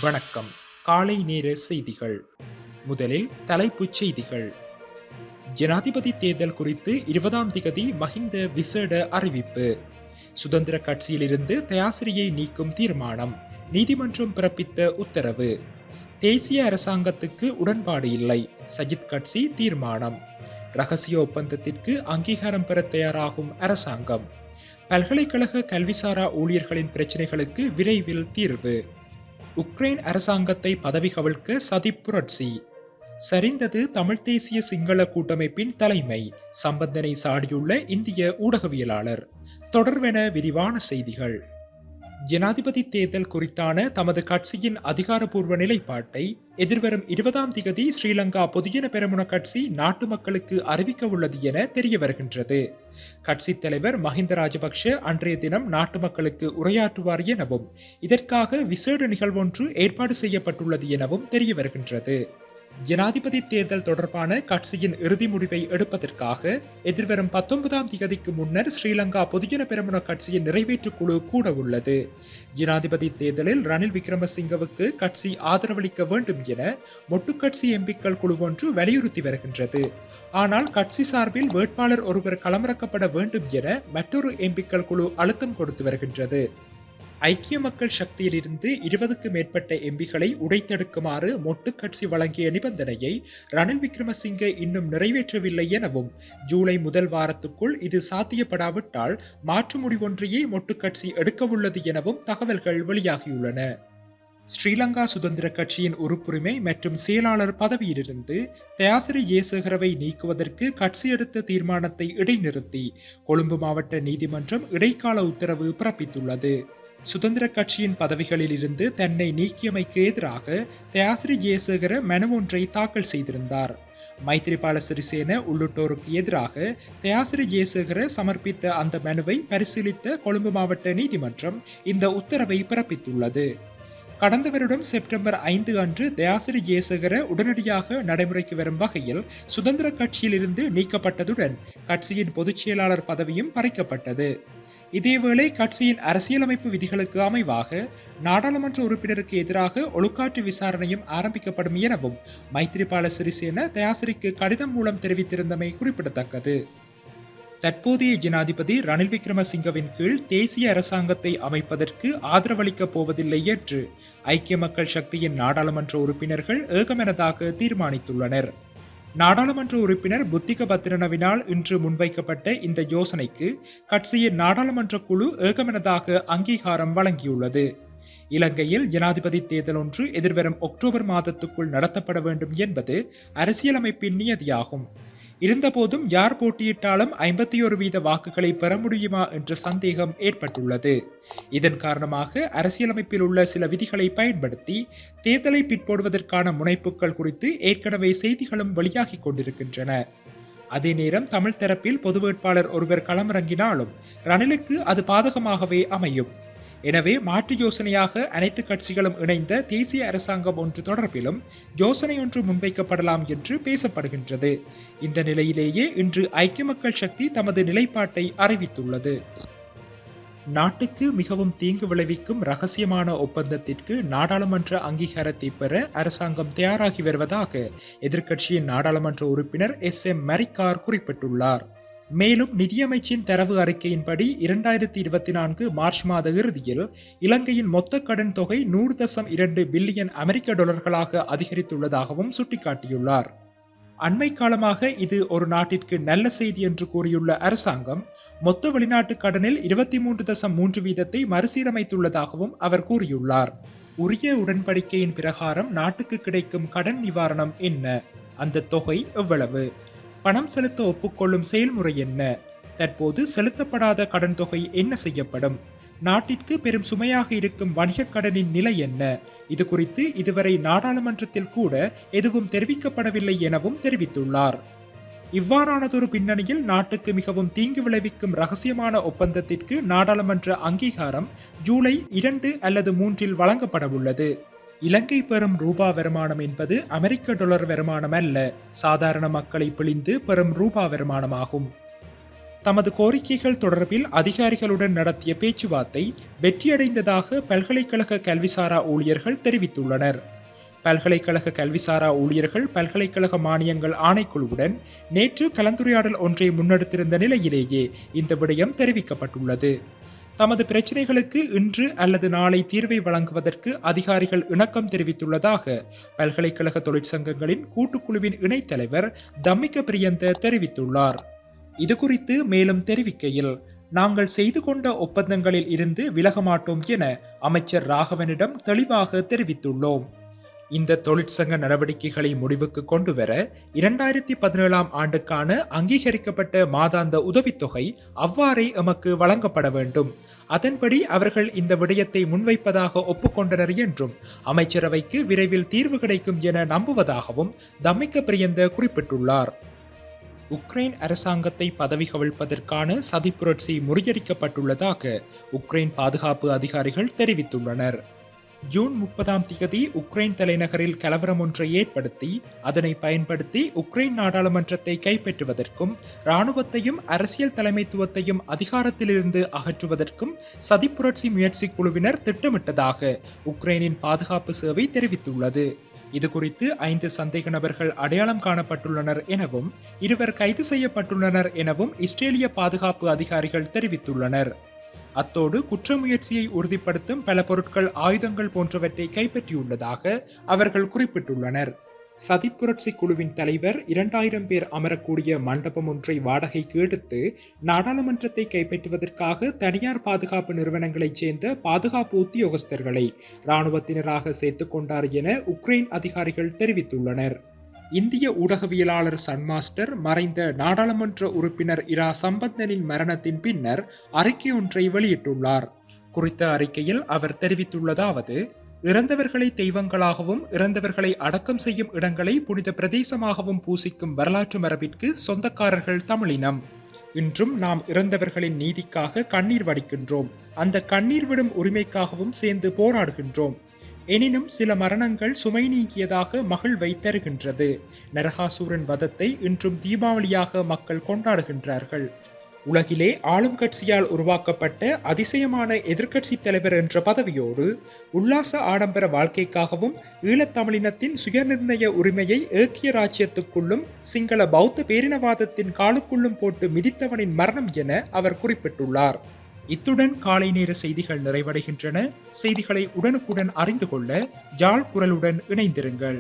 வணக்கம். காலை நேர செய்திகள். முதலில் தலைப்புச் செய்திகள். ஜனாதிபதி தேர்தல் குறித்து 20ஆம் திகதி மஹிந்த விசேட அறிவிப்பு. சுதந்திர கட்சியிலிருந்து தயாசிரியை நீக்கும் தீர்மானம். நீதிமன்றம் பிறப்பித்த உத்தரவு. தேசிய அரசாங்கத்துக்கு உடன்பாடு இல்லை, சஜித் கட்சி தீர்மானம். ரகசிய ஒப்பந்தத்திற்கு அங்கீகாரம் பெற தயாராகும் அரசாங்கம். பல்கலைக்கழக கல்விசாரா ஊழியர்களின் பிரச்சினைகளுக்கு விரைவில் தீர்வு. உக்ரைன் அரசாங்கத்தை பதவி கவிழ்க்க சதி புரட்சி. சரிந்தது தமிழ் தேசிய சிங்கள கூட்டமைப்பின் தலைமை, சம்பந்தனை சாடியுள்ள இந்திய ஊடகவியலாளர். தொடர்வென விரிவான செய்திகள். ஜனாதிபதி தேர்தல் குறித்தான தமது கட்சியின் அதிகாரப்பூர்வ நிலைப்பாட்டை எதிர்வரும் 20ஆம் திகதி ஸ்ரீலங்கா பொதுஜன பெரமுன கட்சி நாட்டு மக்களுக்கு அறிவிக்க உள்ளது என தெரிய வருகின்றது. கட்சித் தலைவர் மஹிந்த ராஜபக்ஷ அன்றைய தினம் நாட்டு மக்களுக்கு உரையாற்றுவார் எனவும் இதற்காக விசேட நிகழ்வொன்று ஏற்பாடு செய்யப்பட்டுள்ளது எனவும் தெரிய வருகின்றது. ஜனாதிபதி தேர்தல் தொடர்பான கட்சியின் இறுதி முடிவை எடுப்பதற்காக எதிர்வரும் 19ஆம் திகதிக்கு முன்னர் ஸ்ரீலங்கா பொதுஜன பெரமுன கட்சியின் நிறைவேற்று குழு கூட உள்ளது. ஜனாதிபதி தேர்தலில் ரணில் விக்ரமசிங்கவுக்கு கட்சி ஆதரவளிக்க வேண்டும் என மொட்டுக்கட்சி எம்பிக்கள் குழு ஒன்று வலியுறுத்தி வருகின்றது. ஆனால் கட்சி சார்பில் வேட்பாளர் ஒருவர் களமிறக்கப்பட வேண்டும் என மற்றொரு எம்பிக்கள் குழு அழுத்தம் கொடுத்து வருகின்றது. ஐக்கிய மக்கள் சக்தியிலிருந்து 20க்கு மேற்பட்ட எம்பிகளை உடைத்தெடுக்குமாறு மொட்டு கட்சி வழங்கிய நிபந்தனையை ரணில் விக்ரமசிங்க இன்னும் நிறைவேற்றவில்லை எனவும் ஜூலை முதல் வாரத்துக்குள் இது சாத்தியப்படாவிட்டால் மாற்று முடிவொன்றையே மொட்டு கட்சி எடுக்கவுள்ளது எனவும் தகவல்கள் வெளியாகியுள்ளன. ஸ்ரீலங்கா சுதந்திர கட்சியின் உறுப்புரிமை மற்றும் செயலாளர் பதவியிலிருந்து தயாசிரி ஜெயசேகரவை நீக்குவதற்கு கட்சி எடுத்த தீர்மானத்தை இடைநிறுத்தி கொழும்பு மாவட்ட நீதிமன்றம் இடைக்கால உத்தரவு பிறப்பித்துள்ளது. சுதந்திர கட்சியின் பதவிகளில் இருந்து தன்னை நீக்கியமைக்கு எதிராக தயாசிரி ஜெயசேகர மனு ஒன்றை தாக்கல் செய்திருந்தார். மைத்ரிபால சிறிசேன உள்ளிட்டோருக்கு எதிராக தயாசிரி ஜெயசேகர சமர்ப்பித்த அந்த மனுவை பரிசீலித்த கொழும்பு மாவட்ட நீதிமன்றம் இந்த உத்தரவை பிறப்பித்துள்ளது. கடந்த வருடம் செப்டம்பர் 5 அன்று தயாசிரி ஜெயசேகர உடனடியாக நடைமுறைக்கு வரும் வகையில் சுதந்திர கட்சியிலிருந்து நீக்கப்பட்டதுடன் கட்சியின் பொதுச் செயலாளர் பதவியும் பறிக்கப்பட்டது. இதேவேளை கட்சியின் அரசியலமைப்பு விதிகளுக்கு அமைவாக நாடாளுமன்ற உறுப்பினருக்கு எதிராக ஒழுக்காற்று விசாரணையும் ஆரம்பிக்கப்படும் எனவும் மைத்ரிபால சிறிசேன தயாசிரிக்கு கடிதம் மூலம் தெரிவித்திருந்தமை குறிப்பிடத்தக்கது. தற்போதைய ஜனாதிபதி ரணில் விக்ரமசிங்கவின் கீழ் தேசிய அரசாங்கத்தை அமைப்பதற்கு ஆதரவளிக்கப் போவதில்லை என்று ஐக்கிய மக்கள் சக்தியின் நாடாளுமன்ற உறுப்பினர்கள் ஏகமனதாக தீர்மானித்துள்ளனர். நாடாளுமன்ற உறுப்பினர் புத்திக பத்திரனவினால் இன்று முன்வைக்கப்பட்ட இந்த யோசனைக்கு கட்சியின் நாடாளுமன்ற குழு ஏகமனதாக அங்கீகாரம் வழங்கியுள்ளது. இலங்கையில் ஜனாதிபதி தேர்தல் ஒன்று எதிர்வரும் அக்டோபர் மாதத்துக்குள் நடத்தப்பட வேண்டும் என்பது அரசியலமைப்பின் நியதியாகும். இருந்தபோதும் யார் போட்டியிட்டாலும் 51% வாக்குகளை பெற முடியுமா என்ற சந்தேகம் ஏற்பட்டுள்ளது. இதன் காரணமாக அரசியலமைப்பில் உள்ள சில விதிகளை பயன்படுத்தி தேர்தலை பிற்போடுவதற்கான முனைப்புகள் குறித்து ஏற்கனவே செய்திகளும் வெளியாகிக் கொண்டிருக்கின்றன. அதே நேரம் தமிழ் தரப்பில் பொது வேட்பாளர் ஒருவர் களமிறங்கினாலும் ரணிலுக்கு அது பாதகமாகவே அமையும். எனவே மாற்று யோசனையாக அனைத்து கட்சிகளும் இணைந்த தேசிய அரசாங்கம் ஒன்று தொடர்பிலும் யோசனை ஒன்று முன்வைக்கப்படலாம் என்று பேசப்படுகின்றது. இந்த நிலையிலேயே இன்று ஐக்கிய மக்கள் சக்தி தமது நிலைப்பாட்டை அறிவித்துள்ளது. நாட்டுக்கு மிகவும் தீங்கு விளைவிக்கும் ரகசியமான ஒப்பந்தத்திற்கு நாடாளுமன்ற அங்கீகாரத்தை பெற அரசாங்கம் தயாராகி வருவதாக எதிர்க்கட்சியின் நாடாளுமன்ற உறுப்பினர் SM மரிக்கார் குறிப்பிட்டுள்ளார். மேலும் நிதியமைச்சின் தரவு அறிக்கையின்படி 2024 மார்ச் மாத இறுதியில் இலங்கையின் மொத்த கடன் தொகை 100.2 பில்லியன் அமெரிக்க டாலர்களாக அதிகரித்துள்ளதாகவும் சுட்டிக்காட்டியுள்ளார். அண்மை காலமாக இது ஒரு நாட்டிற்கு நல்ல செய்தி என்று கூறியுள்ள அரசாங்கம் மொத்த வெளிநாட்டு கடனில் 23.3% மறுசீரமைத்துள்ளதாகவும் அவர் கூறியுள்ளார். உரிய உடன்படிக்கையின் பிரகாரம் நாட்டுக்கு கிடைக்கும் கடன் நிவாரணம் என்ன? அந்த தொகை எவ்வளவு? பணம் செலுத்த ஒப்புக்கொள்ளும் செயல்முறை என்ன? தற்போது செலுத்தப்படாத கடன் தொகை என்ன செய்யப்படும்? நாட்டிற்கு பெரும் சுமையாக இருக்கும் வணிக கடனின் நிலை என்ன? இது குறித்து இதுவரை நாடாளுமன்றத்தில் கூட எதுவும் தெரிவிக்கப்படவில்லை எனவும் தெரிவித்துள்ளார். இவ்வாறானதொரு பின்னணியில் நாட்டுக்கு மிகவும் தீங்கு விளைவிக்கும் ரகசியமான ஒப்பந்தத்திற்கு நாடாளுமன்ற அங்கீகாரம் ஜூலை 2 அல்லது 3 வழங்கப்படவுள்ளது. இலங்கை பெறும் ரூபா வருமானம் என்பது அமெரிக்க டாலர் வருமானம் அல்ல, சாதாரண மக்களை பிழிந்து பெறும் ரூபா வருமானமாகும். தமது கோரிக்கைகள் தொடர்பில் அதிகாரிகளுடன் நடத்திய பேச்சுவார்த்தை வெற்றியடைந்ததாக பல்கலைக்கழக கல்விசாரா ஊழியர்கள் தெரிவித்துள்ளனர். பல்கலைக்கழக கல்விசாரா ஊழியர்கள் பல்கலைக்கழக மானியங்கள் ஆணைக்குழுவுடன் நேற்று கலந்துரையாடல் ஒன்றை முன்னெடுத்திருந்த நிலையிலேயே இந்த விடயம் தெரிவிக்கப்பட்டுள்ளது. தமது பிரச்சினைகளுக்கு இன்று அல்லது நாளை தீர்வை வழங்குவதற்கு அதிகாரிகள் இணக்கம் தெரிவித்துள்ளதாக பல்கலைக்கழக தொழிற்சங்கங்களின் கூட்டுக்குழுவின் இணைத் தலைவர் தம்மிக்க பிரியந்த தெரிவித்துள்ளார். இதுகுறித்து மேலும் தெரிவிக்கையில், நாங்கள் செய்து கொண்ட ஒப்பந்தங்களில் இருந்து விலக மாட்டோம் என அமைச்சர் ராகவனிடம் தெளிவாக தெரிவித்துள்ளோம். இந்த தொழிற்சங்க நடவடிக்கைகளை முடிவுக்கு கொண்டுவர 2017 ஆண்டுக்கான அங்கீகரிக்கப்பட்ட மாதாந்த உதவித்தொகை அவ்வாறே எமக்கு வழங்கப்பட வேண்டும். அதன்படி அவர்கள் இந்த விடயத்தை முன்வைப்பதாக ஒப்புக்கொண்டனர் என்றும் அமைச்சரவைக்கு விரைவில் தீர்வு கிடைக்கும் என நம்புவதாகவும் தம்மிக்க பிரியந்த குறிப்பிட்டுள்ளார். உக்ரைன் அரசாங்கத்தை பதவி கவிழ்ப்பதற்கான சதிப்புரட்சி முறியடிக்கப்பட்டுள்ளதாக உக்ரைன் பாதுகாப்பு அதிகாரிகள் தெரிவித்துள்ளனர். ஜூன் 30 உக்ரைன் தலைநகரில் கலவரம் ஒன்றை ஏற்படுத்தி அதனை பயன்படுத்தி உக்ரைன் நாடாளுமன்றத்தை கைப்பற்றுவதற்கும் இராணுவத்தையும் அரசியல் தலைமைத்துவத்தையும் அதிகாரத்திலிருந்து அகற்றுவதற்கும் சதிப்புரட்சி முயற்சி குழுவினர் திட்டமிட்டதாக உக்ரைனின் பாதுகாப்பு சேவை தெரிவித்துள்ளது. இதுகுறித்து 5 சந்தேக நபர்கள் அடையாளம் காணப்பட்டுள்ளனர் எனவும் 2 கைது செய்யப்பட்டுள்ளனர் எனவும் இஸ்ரேலிய பாதுகாப்பு அதிகாரிகள் தெரிவித்துள்ளனர். அத்தோடு குற்ற முயற்சியை உறுதிப்படுத்தும் பல பொருட்கள், ஆயுதங்கள் போன்றவற்றை கைப்பற்றியுள்ளதாக அவர்கள் குறிப்பிட்டுள்ளனர். சதிப்புரட்சி குழுவின் தலைவர் 2000 பேர் அமரக்கூடிய மண்டபம் ஒன்றை வாடகைக்கு எடுத்து நாடாளுமன்றத்தை கைப்பற்றுவதற்காக தனியார் பாதுகாப்பு நிறுவனங்களைச் சேர்ந்த பாதுகாப்பு உத்தியோகஸ்தர்களை இராணுவத்தினராக சேர்த்துக் கொண்டார் என உக்ரைன் அதிகாரிகள் தெரிவித்துள்ளனர். இந்திய ஊடகவியலாளர் சன்மாஸ்டர் மறைந்த நாடாளுமன்ற உறுப்பினர் இரா சம்பந்தனின் மரணத்தின் பின்னர் அறிக்கை ஒன்றை வெளியிட்டுள்ளார். குறித்த அறிக்கையில் அவர் தெரிவித்துள்ளதாவது, இறந்தவர்களை தெய்வங்களாகவும் இறந்தவர்களை அடக்கம் செய்யும் இடங்களை புனித பிரதேசமாகவும் பூசிக்கும் வரலாற்று மரபிற்கு சொந்தக்காரர்கள் தமிழினம். இன்றும் நாம் இறந்தவர்களின் நீதிக்காக கண்ணீர் வடிக்கின்றோம். அந்த கண்ணீர் விடும் உரிமைக்காகவும் சேர்ந்து போராடுகின்றோம். எனினும் சில மரணங்கள் சுமை நீங்கியதாக மகிழ்வை தருகின்றது. நரகாசூரன் வதத்தை இன்றும் தீபாவளியாக மக்கள் கொண்டாடுகின்றார்கள். உலகிலே ஆளும் கட்சியால் உருவாக்கப்பட்ட அதிசயமான எதிர்க்கட்சி தலைவர் என்ற பதவியோடு உல்லாச ஆடம்பர வாழ்க்கைக்காகவும் ஈழத்தமிழினத்தின் சுயநிர்ணய உரிமையை ஏக்கிய ராஜ்யத்துக்குள்ளும் சிங்கள பௌத்த பேரினவாதத்தின் காலுக்குள்ளும் போட்டு மிதித்தவனின் மரணம் என அவர் குறிப்பிட்டுள்ளார். இத்துடன் காலை நேர செய்திகள் நிறைவடைகின்றன. செய்திகளை உடனுக்குடன் அறிந்து கொள்ள யாழ் குரலுடன் இணைந்திருங்கள்.